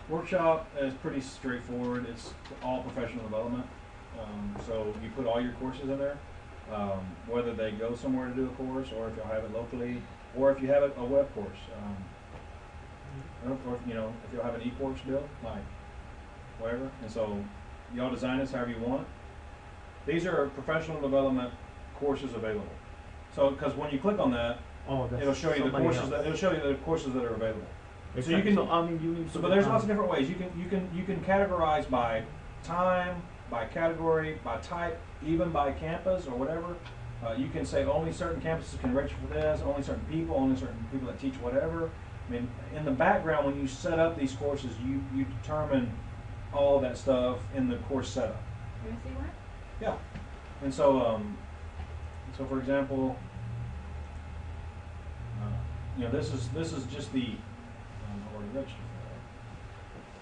Workshop is pretty straightforward. It's all professional development. So you put all your courses in there, whether they go somewhere to do a course, or if you'll have it locally, or if you have a web course. Or if, if you'll have an e-course deal, like whatever. And so y'all design this however you want. These are professional development courses available. So, because when you click on that, it'll show you the courses that are available. Exactly. So you can. So, I mean, you need to. But there's lots of different ways. You can categorize by time, by category, by type, even by campus or whatever. You can say only certain campuses can register for this, only certain people that teach whatever. I mean, in the background, when you set up these courses, you determine all that stuff in the course setup. Can we see one? Yeah. And so, for example, this is just the. I'm already registered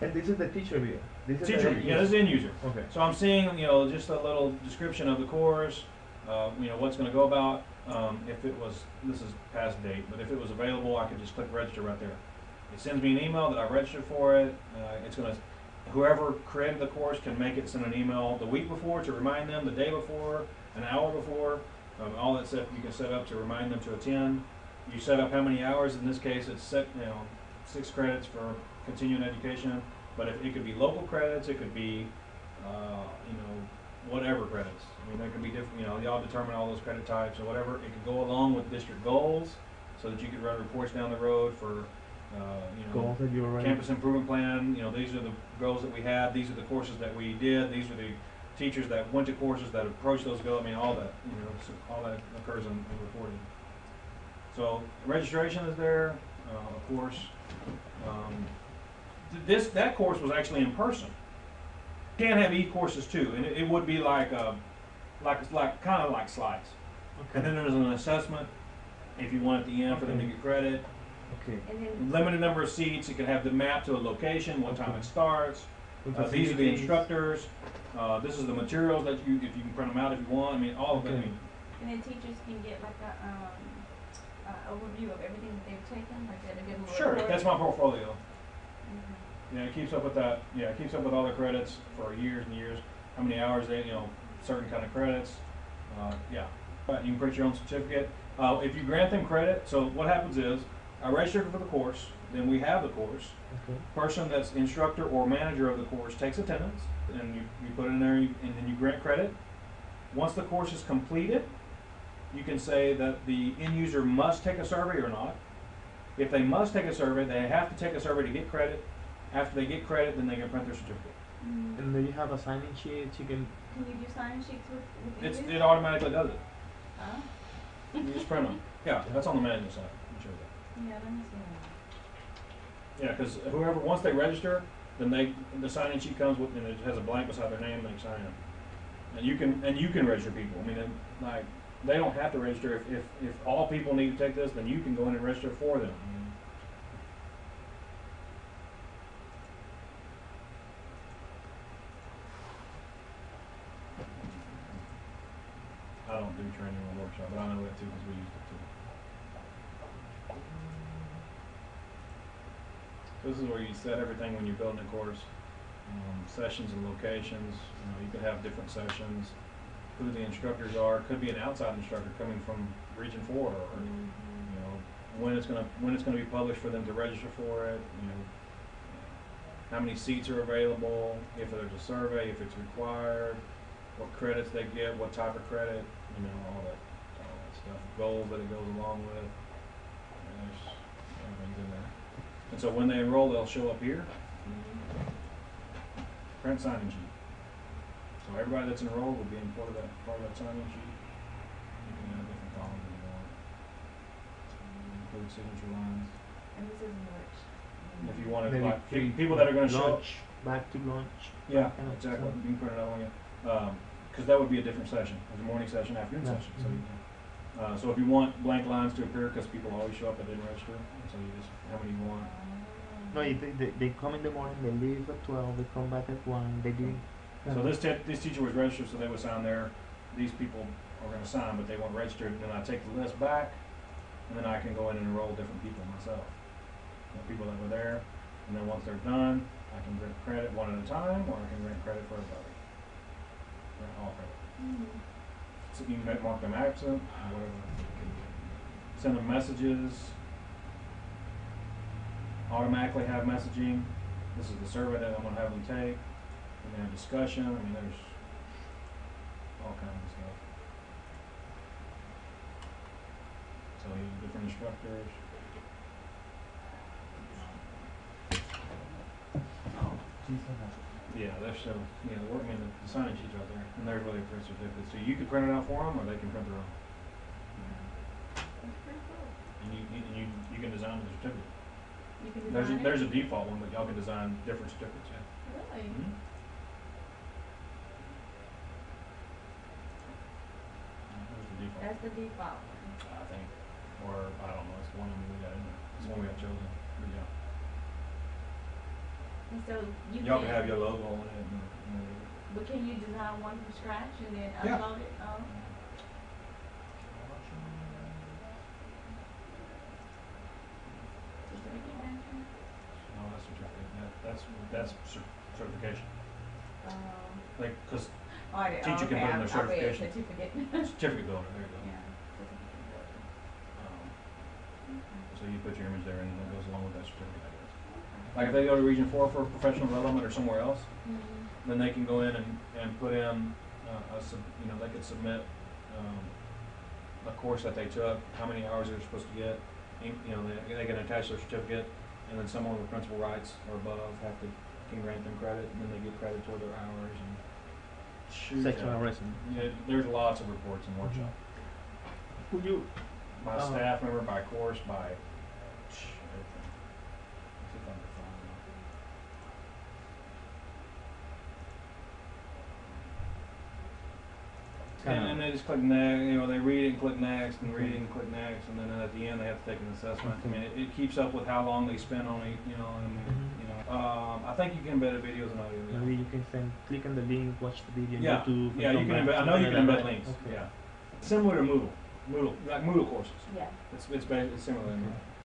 for that. And this is the teacher view. This is Teacher, the this is end user. Okay. So I'm seeing, just a little description of the course, what's going to go about. If it was, this is past date, but if it was available, I could just click register right there. It sends me an email that I registered for it. It's going to, whoever created the course can make it send an email the week before to remind them, the day before, an hour before, all that stuff you can set up to remind them to attend. You set up how many hours. In this case, it's set, 6 credits for continuing education. But if it could be local credits, it could be, whatever credits. I mean, there could be different, y'all determine all those credit types or whatever. It could go along with district goals so that you could run reports down the road for, goals that you're writing. campus improvement plan. These are the goals that we had. These are the courses that we did. These are the teachers that went to courses that approached those goals. I mean, all that, so all that occurs in reporting. So registration is there, of course. That course was actually in person. You can have e-courses too, and it would be like kind of like slides. Okay. And then there's an assessment if you want at the end for them to get credit. Okay. And then Limited number of seats. You can have the map to a location, what time it starts. These are the instructors. This is the materials that if you can print them out if you want. I mean, all of it. I mean, and then teachers can get like a overview of everything that they've taken, like that. Give them a sure, report. that's my portfolio. Mm-hmm. Yeah, it keeps up with that. Yeah, it keeps up with all the credits for years and years. How many hours they, certain kind of credits. Yeah, you can print your own certificate. If you grant them credit, so what happens is, I register for the course, then we have the course. Okay. Person that's instructor or manager of the course takes attendance, and you put it in there, and then you grant credit. Once the course is completed, you can say that the end user must take a survey or not. If they must take a survey, they have to take a survey to get credit. After they get credit, then they can print their certificate. Mm-hmm. And then you have a sign-in sheet. You can. Can you do sign sheets with It automatically does it. Huh? You just print them. Yeah, that's on the manual side. Let me show you that. Yeah, let me see that. Yeah, because whoever, once they register, then the sign-in sheet comes with, and it has a blank beside their name, and they sign in. And you can register people. I mean, they don't have to register. If all people need to take this, then you can go in and register for them. I don't do training or workshop, but I know that too because we used it too. This is where you set everything when you're building a course. Sessions and locations. You could have different sessions. Who the instructors are. Could be an outside instructor coming from Region 4, or when it's gonna be published for them to register for it. How many seats are available. If there's a survey, if it's required. What credits they get, what type of credit, all that stuff. Goals that it goes along with. Everything's in there. And so when they enroll, they'll show up here. Print sign-in sheet. So everybody that's enrolled will be in part of that sign-in sheet. You can add different columns if you want. Include signature lines. And this isn't rich. If you wanted, Maybe like people that are going to show up. Back to lunch. Yeah, exactly. You can print it out on you. Because that would be a different session. There's a morning session, afternoon session. So you can, so if you want blank lines to appear, because people always show up that didn't register, so you just how many you want. No, they come in the morning. They leave at 12. They come back at 1. They do. So this teacher was registered, so they would sign there. These people are going to sign, but they weren't registered. Then I take the list back, and then I can go in and enroll different people myself. People that were there, and then once they're done, I can grant credit one at a time, or I can grant credit for everybody. Grant all credit. Mm-hmm. So you can mark them absent, whatever. Send them messages. Automatically have messaging. This is the survey that I'm gonna have them take. We're gonna have discussion. I mean, there's all kinds of stuff. So you have different instructors. Yeah, they're so, you know, I mean, the sign-in sheets right there, and there's where they print certificates. So you can print it out for them, or they can print their own. That's pretty cool. And you can design the certificate. You can design it? There's a default one, but y'all can design different certificates, yeah. Really? Mm-hmm. There's the default, That's the default one. I think, or I don't know, it's the one we got in there. It's the one we got chosen, but yeah. And so you Y'all can have your logo on it and but can you design one from scratch and then Yeah. upload it? Oh. Certificate management? no, that's certificate, that's certification. Like, cause Oh, I did. Teacher can put in their I read certification. certificate. certificate builder, there you go. Yeah, certificate builder. So you put your image there and it goes along with that certificate, I guess. Like if they go to Region 4 for professional development or somewhere else, Mm-hmm. then they can go in and put in, you know, they could submit, a course that they took, how many hours they're supposed to get, you know, they can attach their certificate, and then someone with principal rights or above can grant them credit, and then they get credit toward their hours and shoot. Sexual harassment. Yeah, there's lots of reports and workshops. Could you? By staff member, by course, by everything. See if I can find it. And they just click next, you know, they read it and click next, and read it and click next, and then at the end they have to take an assessment. I mean, it keeps up with how long they spend on it, you know, I think you can embed videos and audio. Yeah. Maybe you can click on the link, watch the video, and Yeah, go to. yeah, you can embed, I know you can embed links, Okay. yeah. Similar to Moodle, like Moodle courses. Yeah. It's similar in Okay. Moodle.